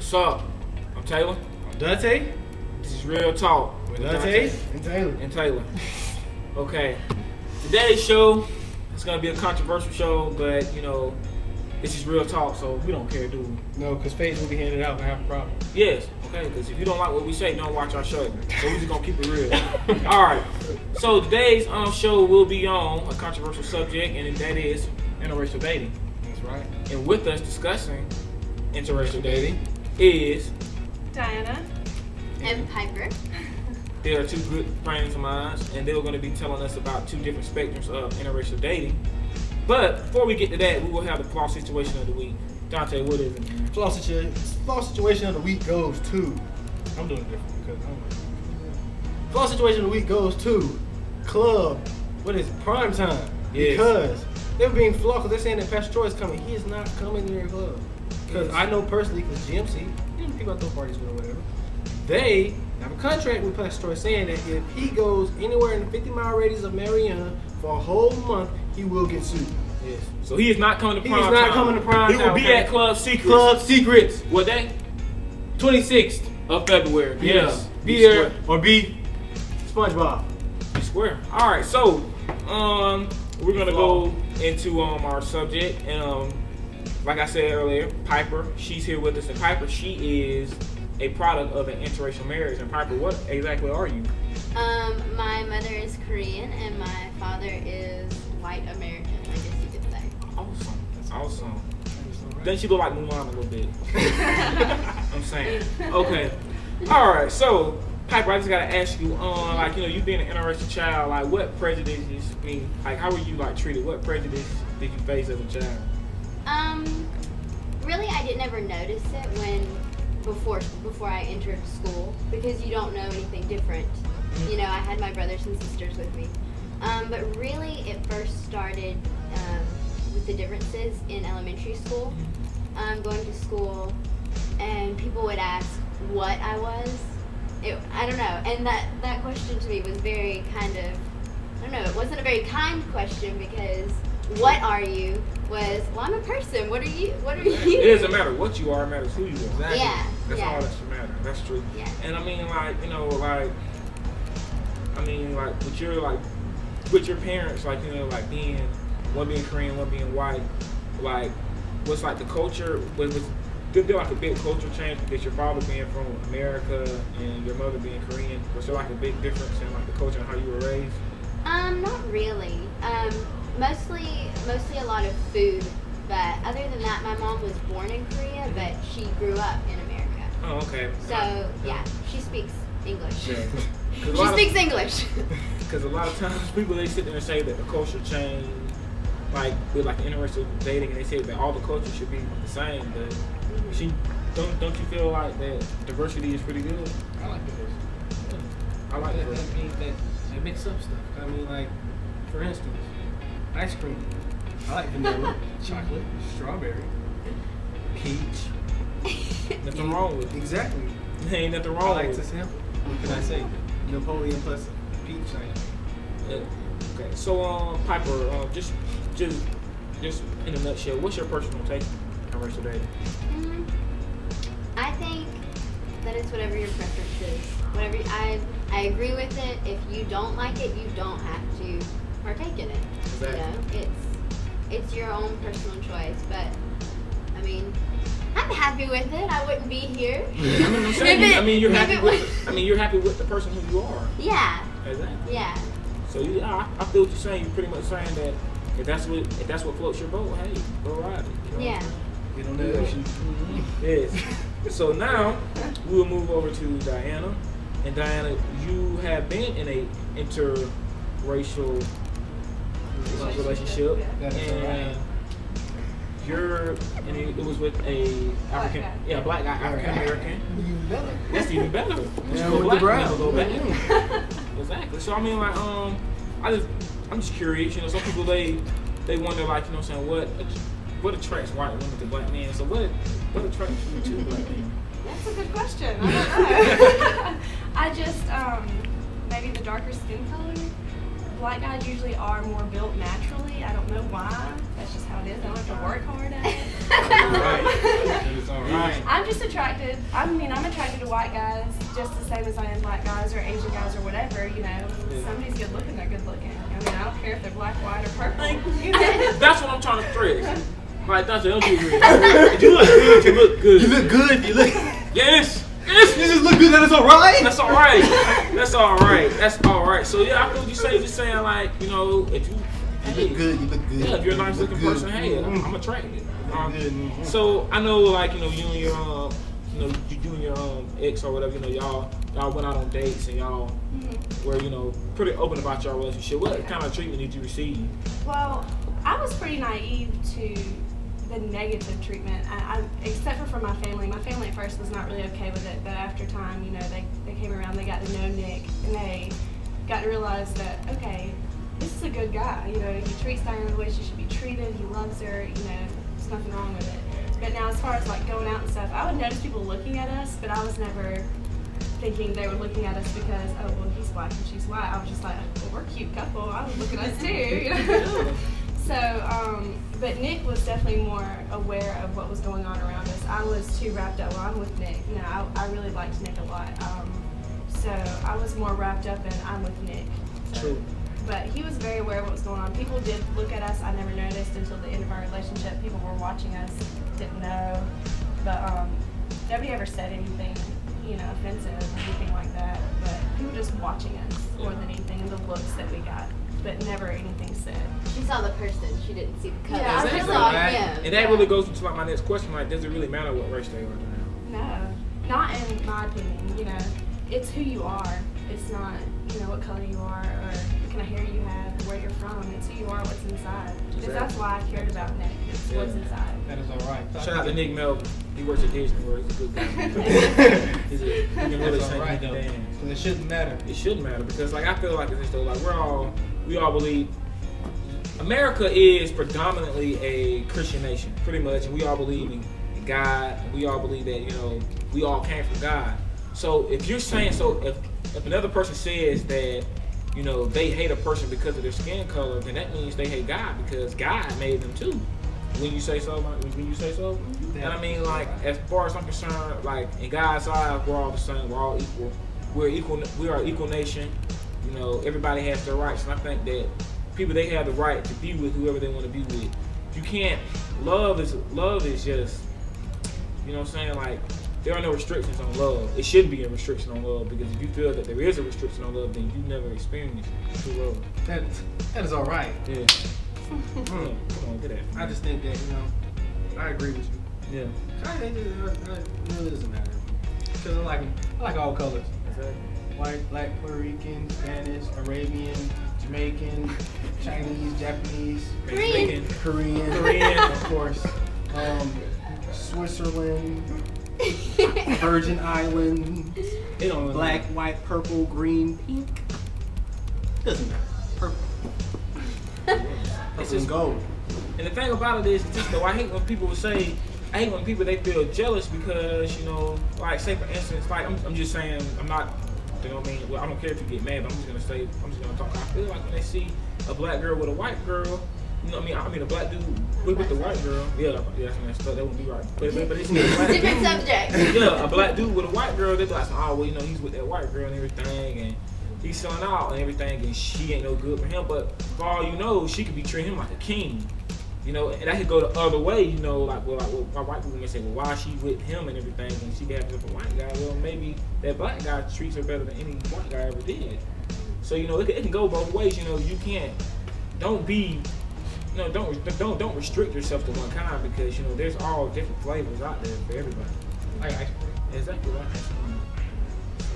What's up? I'm Taylor. I'm Daunta. This is Real Talk With Daunta and Taylor. Okay. Today's show is gonna be a controversial show, but you know, this is Real Talk, so we don't care, do we? No, because Faith will be handed out and have a problem. Yes. Okay. Because if you don't like what we say, don't watch our show. So we're just gonna keep it real. All right. So today's show will be on a controversial subject, and that is interracial dating. That's right. And with us discussing interracial dating is Diana and Piper. They are two good friends of mine, and they're going to be telling us about two different spectrums of interracial dating. But before we get to that, we will have the flaw situation of the week. Daunta, what is it, man? Flaw situation of the week goes to. I'm doing it different because I'm. Flaw situation of the week goes to Club. What is it? Prime Time. Yes. Because they're being flawed because they're saying that Pastor Troy is coming. He is not coming to their club. Because I know personally, because GMC, you know, people I throw parties with or whatever, they have a contract with Pastor Troy saying that if he goes anywhere in the 50-mile radius of Mariana for a whole month, he will get sued. Yes. So he is not coming to He Prime is Time. not coming to Prime He will Time, be okay? at Club Secrets. Club Secrets. What day? 26th. Of February. Yes. Yeah. Be there or be SpongeBob. Be square. All right. So, we're gonna go into our subject, and like I said earlier, Piper, she's here with us, and Piper, she is a product of an interracial marriage. And Piper, what exactly are you? My mother is Korean and my father is white American, I guess you could say. Awesome. That's awesome. Doesn't she look like Mulan a little bit? I'm saying. Okay. All right. So, Piper, I just gotta ask you, like, you know, you being an interracial child, like, what prejudices? I mean, like, how were you like treated? What prejudice did you face as a child? Really, I didn't ever notice it before I entered school because you don't know anything different. You know, I had my brothers and sisters with me. But really, it first started with the differences in elementary school. Going to school, and people would ask what I was. I don't know, and that question to me was very kind of, I don't know, it wasn't a very kind question because what are you was, well, I'm a person. What are you? It doesn't matter what you are, it matters who you are. Exactly. Yeah. That's yeah. all that should matter. That's true. Yeah. And I mean, like, you know, like, with your parents, like, you know, like one being Korean, one being white, like, what's like the culture, was there like a big culture change because your father being from America and your mother being Korean? Was there like a big difference in like the culture and how you were raised? Not really. Mostly a lot of food, but other than that, my mom was born in Korea, but she grew up in America. Oh, okay. So, yeah, she speaks English. Yeah. She speaks English. Because a lot of times people, they sit there and say that the culture changed, like with like interracial dating, and they say that all the cultures should be the same, but don't you feel like that diversity is pretty good? I like diversity. I like that. diversity. That means that mix up stuff. I mean, like, for instance, ice cream. I like vanilla, chocolate, strawberry, peach. Nothing wrong with it. Exactly. There ain't nothing I wrong like with to it. sample. What can I say? Napoleon plus peach. Yeah. Okay, so Piper, just in a nutshell, what's your personal take on racial dating? I think that it's whatever your preference is. Whatever I agree with it. If you don't like it, you don't have to partake in it. Exactly. You know, it's your own personal choice. But I mean, I'm happy with it. I wouldn't be here. I'm saying, you're happy with the person who you are. Yeah. Exactly. Yeah. So I feel what you're saying. You're pretty much saying that if that's what floats your boat, hey, go ride it. You know? Yeah. Get on that ocean. Yes. So now we'll move over to Diana. And Diana, you have been in a interracial relationship, and it was with a black guy, African American. Even better. That's even better. Yeah, with the brown. Exactly. So I mean, like, I'm just curious. You know, some people they wonder, like, you know, what I'm saying, what attracts white women to black men. So what attracts you to black men? That's a good question. I don't know. I just, maybe the darker skin color. Black guys usually are more built naturally. I don't know why. That's just how it is. I don't have to work hard at it. Alright. I'm just attracted. I'm attracted to white guys just the same as I am black guys or Asian guys or whatever. You know, if somebody's good looking, they're good looking. I mean, I don't care if they're black, white, or purple. You know? That's what I'm trying to stress. Like, that's don't you agree? If you look good, you look good. You look good. You look. Yes. Yes. You just look good. That is alright. That's alright. That's alright. That's alright. So yeah, I feel what you say. Just saying like, you know, if you look good. You look good. Yeah, if you're a nice looking person, hey, I'm attracted. So I know, like, you know, you and your you and your ex or whatever, you know, y'all went out on dates and y'all were, you know, pretty open about your relationship. What kind of treatment did you receive? Well, I was pretty naive to the negative treatment, except for my family. My family at first was not really okay with it, but after time, you know, they came around, they got to know Nick, and they got to realize that, okay, this is a good guy. You know, he treats Diana the way she should be treated. He loves her. You know, there's nothing wrong with it. But now, as far as like going out and stuff, I would notice people looking at us, but I was never thinking they were looking at us because, oh, well, he's black and she's white. I was just like, well, we're a cute couple. I would look at us too. You know? So, but Nick was definitely more aware of what was going on around us. I was too wrapped up. Well, I'm with Nick. You know, I really liked Nick a lot. So I was more wrapped up in I'm with Nick. So. True. But he was very aware of what was going on. People did look at us. I never noticed until the end of our relationship. People were watching us, didn't know. But nobody ever said anything, you know, offensive or anything like that. But people just watching us more than anything and the looks that we got. But never anything said. She saw the person. She didn't see the color. Yeah, She exactly. saw Right. him. And that really goes into like my next question. Like, does it really matter what race they are now? No, not in my opinion. You know, it's who you are. It's not, you know, what color you are or what kind of hair you have or where you're from. It's who you are, what's inside. Because that's why I cared about Nick. It's what's inside. That is alright. Shout out to Nick Melvin. He works at Disney World. He's a good guy. He can really That's sing alright and though. dance. So it shouldn't matter. It shouldn't matter because, like, I feel like it's though, like we all believe America is predominantly a Christian nation, pretty much, and we all believe in God. And we all believe that, you know, we all came from God. So if you're saying if another person says that, you know, they hate a person because of their skin color, then that means they hate God because God made them too. When you say so, and I mean, like, as far as I'm concerned, like, in God's eyes, we're all the same. We're all equal. We're equal. We are an equal nation. You know, everybody has their rights, and I think that people, they have the right to be with whoever they want to be with. You can't. Love is just, you know what I'm saying? Like, there are no restrictions on love. It shouldn't be a restriction on love because if you feel that there is a restriction on love, then you never experienced true love. That is alright. Yeah. Come on, get that. I just think that, you know, I agree with you. Yeah. It really doesn't matter. Because I like all colors. Exactly. White, black, Puerto Rican, Spanish, Arabian, Jamaican, Chinese, Japanese, Korean. Korean, of course. Switzerland, Virgin Islands, It don't black, white, purple, green, pink. Doesn't matter. Purple. It's just gold. And the thing about it is, it's just though, I hate when people they feel jealous because, you know, like, say for instance, like, I'm just saying, I'm not, you know what I mean? Well, I don't care if you get mad, but I'm just gonna talk. I feel like when they see a black girl with a white girl, you know what I mean? A black dude with the white girl, that wouldn't be right. But it's a black Different dude. subject. Yeah, a black dude with a white girl, they be like, oh, well, you know, he's with that white girl and everything, and he's selling out and everything, and she ain't no good for him. But for all you know, she could be treating him like a king. You know, and that could go the other way, you know, like, well, why white people may say, well, why is she with him and everything, and she got with a white guy? Well, maybe that black guy treats her better than any white guy ever did. So, you know, it can go both ways. You know, you can't, don't restrict yourself to one kind because, you know, there's all different flavors out there for everybody. Like ice cream. Exactly right. So,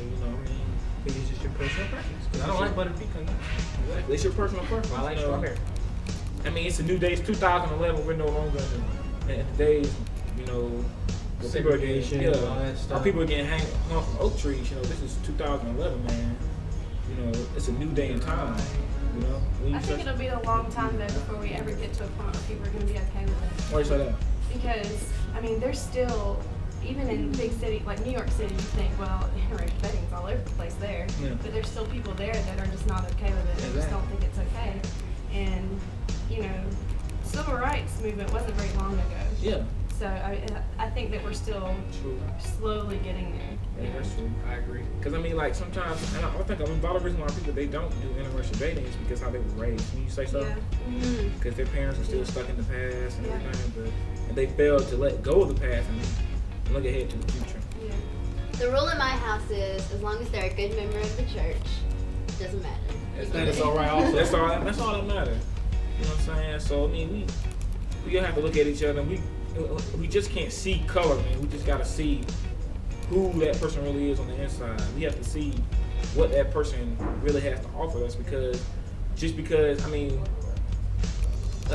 you know what I mean? It's just your personal preference. Because I don't like buttered pecan. Exactly. It's your personal preference. I like you know? strawberry. I mean, it's a new day. It's 2011. We're no longer in the days, you know, where people are getting, Segregation and all that stuff. people are getting hung from oak trees. You know, this is 2011, man. You know, it's a new day and time. You know, when you I think it'll be a long time though before we ever get to a point where people are going to be okay with it. why you say that? Because, I mean, there's still, even in big cities like New York City, you think, well, interracial dating's all over the place there. Yeah. But there's still people there that are just not okay with it. They just don't think it's okay. And, you know, civil rights movement wasn't very long ago. Yeah. So I think that we're still slowly getting there. Yeah, that's true. I agree. Because I mean, like sometimes, and I think a lot of reason why people they don't do interracial dating is because how they were raised. Can you say so? Yeah. Because their parents are still stuck in the past and everything, and they failed to let go of the past and look ahead to the future. Yeah. The rule in my house is, as long as they're a good member of the church, it doesn't matter. That is all right. Also, That's all that matters. You know what I'm saying? So I mean, we gonna have to look at each other. And we just can't see color, man. We just gotta see who that person really is on the inside. We have to see what that person really has to offer us, because I mean,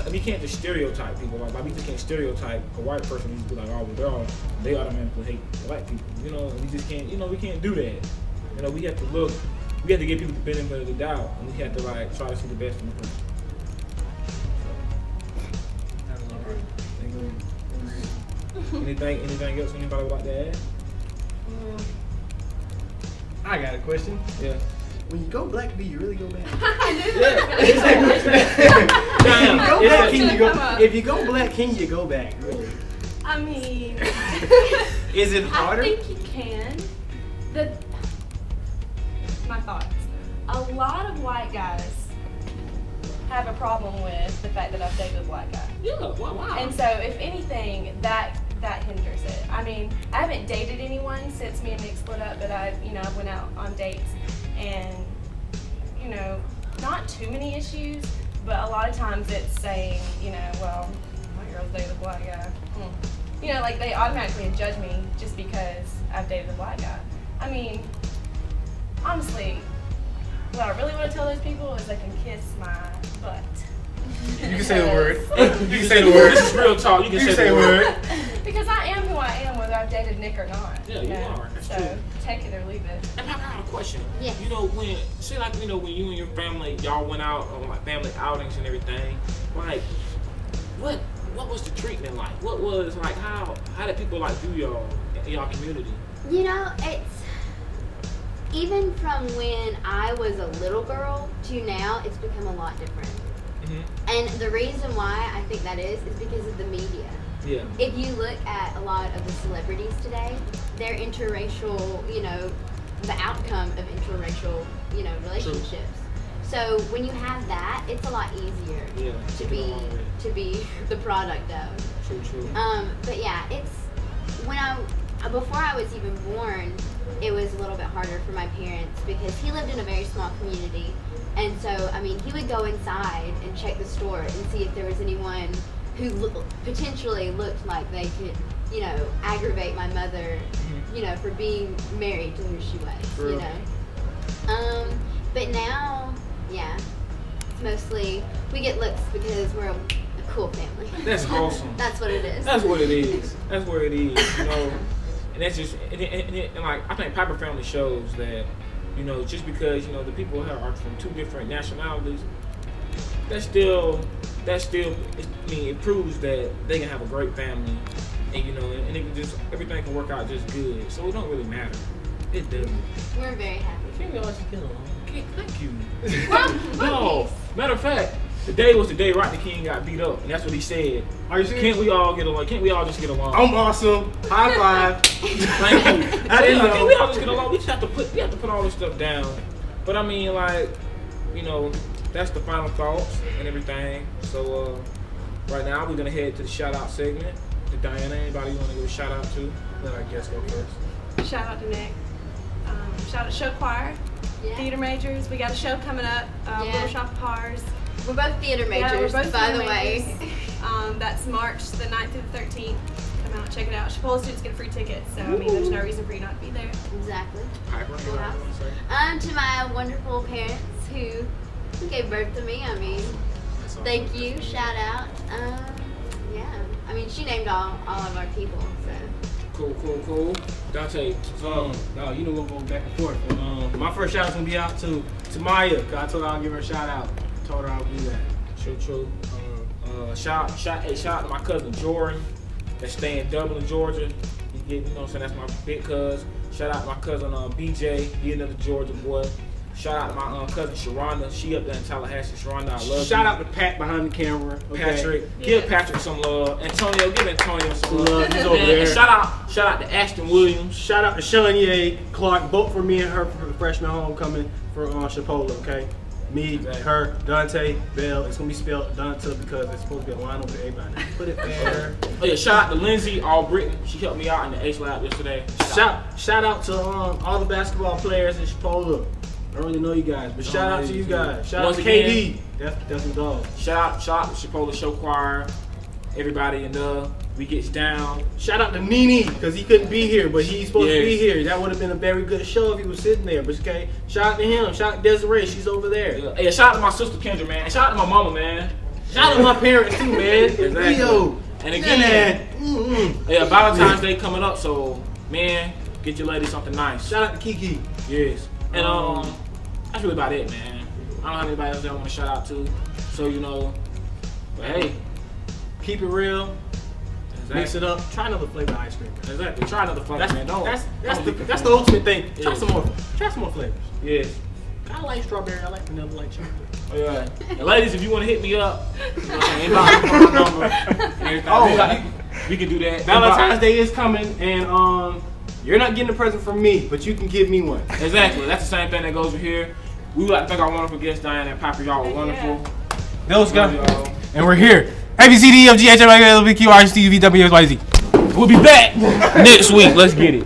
we can't just stereotype people. Like we just can't stereotype a white person and just be like, oh, well, they automatically hate black people. You know, we just can't. You know, we can't do that. You know, we have to look. We have to give people the benefit of the doubt, and we have to like try to see the best in the person. Anything else anybody would like to add? I got a question. Yeah. When you go black, do you really go back? If you go black, can you go back? Really? I mean, Is it harder? I think you can. My thoughts. A lot of white guys have a problem with the fact that I've dated a black guy. Yeah. Wow. And so, if anything, that hinders it. I mean, I haven't dated anyone since me and Nick split up, but I went out on dates, and not too many issues, but a lot of times it's saying, well, my girl's dated a black guy. Like they automatically judge me just because I've dated a black guy. I mean, honestly, what I really want to tell those people is they can kiss my butt. You can say the word. You can say the word. This is real talk. You can say the word. Because I am who I am, whether I've dated Nick or not. Yeah, you are. That's so true. take it or leave it. And I got a question. Yeah. When when you and your family, y'all went out on like family outings and everything, like what was the treatment like? What was like how did people like do y'all in y'all community? It's even from when I was a little girl to now, it's become a lot different. Mm-hmm. And the reason why I think that is because of the media. Yeah. If you look at a lot of the celebrities today, they're interracial, the outcome of interracial, relationships. True. So when you have that, it's a lot easier to be the product of. True. But yeah, it's before I was even born, it was a little bit harder for my parents because he lived in a very small community. And so, I mean, he would go inside and check the store and see if there was anyone who potentially looked like they could, aggravate my mother, for being married to who she was, True. But now, yeah, it's mostly, we get looks because we're a cool family. That's awesome. That's what it is. That's what it is. That's where it is, And that's just, and like, I think Piper Family shows that, just because, the people here are from two different nationalities, that still, it proves that they can have a great family, and, and it can just, everything can work out just good. So it don't really matter. It doesn't. We're very happy. Can't we all just get along? Thank you. No. Matter of fact, today was the day Rodney King got beat up, and that's what he said. Are you serious? Can't we all get along? Can't we all just get along? I'm awesome. High five. Thank you. I didn't know. Can't we all just get along? We have to put all this stuff down. But I mean, like, that's the final thoughts and everything. So right now we're gonna head to the shout out segment. To Diana, anybody you want to give a shout out to? Let our guest go first. Shout out to Nick. Shout out to Show Choir, theater majors. We got a show coming up, Little Shop of Horrors. We're both theater majors, we're both by theater the way. That's March the 9th through the 13th. Come out, check it out. Chipotle students get a free ticket, so I mean, there's no reason for you not to be there. Exactly. Piper, you want to say? To my wonderful parents who gave birth to me, I mean, thank you, shout out. Yeah, I mean, she named all of our people, so. Cool. Daunta, No, we'll go back and forth. My first shout out's gonna be out to Maya, cause I told her I'll give her a shout out. Told her I would do that. True. Shout out to my cousin Jordan that's staying in Dublin, Georgia. He get, that's my big cuz. Shout out to my cousin BJ, he another Georgia boy. Shout out to my cousin Sharonda. She up there in Tallahassee. Sharonda, I love Shout you. out to Pat behind the camera. Okay. Patrick. Give Patrick some love. Antonio, give Antonio some love. He's over there. And shout out to Ashton Williams. Shout out to Shania Clark. Vote for me and her for the freshman homecoming for Chipola, okay? Me, her, Daunta, Bell. It's gonna be spelled Daunta because it's supposed to be a line over the A line. Put it there. Oh yeah, shout out to Lindsay Albritton. She helped me out in the H Lab yesterday. Shout out to all the basketball players in Chipola. I don't really know you guys, but shout out to you guys. Shout out to KD. That's my dog. Shout out to Chipola Show Choir. Everybody in the We Gets Down. Shout out to Nene, because he couldn't be here, but he's supposed to be here. That would have been a very good show if he was sitting there. But okay, shout out to him. Shout out to Desiree, she's over there. Yeah. Hey, shout out to my sister Kendra, man. And shout out to my mama, man. Shout out to my parents too, man. Exactly. Leo. And again, yeah, Valentine's Day coming up, so man, get your lady something nice. Shout out to Kiki. Yes. And that's really about it, man. I don't have anybody else that I want to shout out to. So but hey, keep it real. Exactly. Mix it up. Try another flavor of ice cream. Exactly. Try another flavor, man. That's the ultimate thing. Try some more. Try some more flavors. Yes. I like strawberry. I like vanilla. I like chocolate. Oh, yeah. And ladies, if you want to hit me up, inbox my number. We can do that. Valentine's Day is coming, and you're not getting a present from me, but you can give me one. Exactly. That's the same thing that goes with here. We would like to thank our wonderful guests, Diane and Papa. Y'all were wonderful. Those guys. And we're here. ABCDEFGHILBQRSTUVWXYZ. We'll be back next week. Let's get it.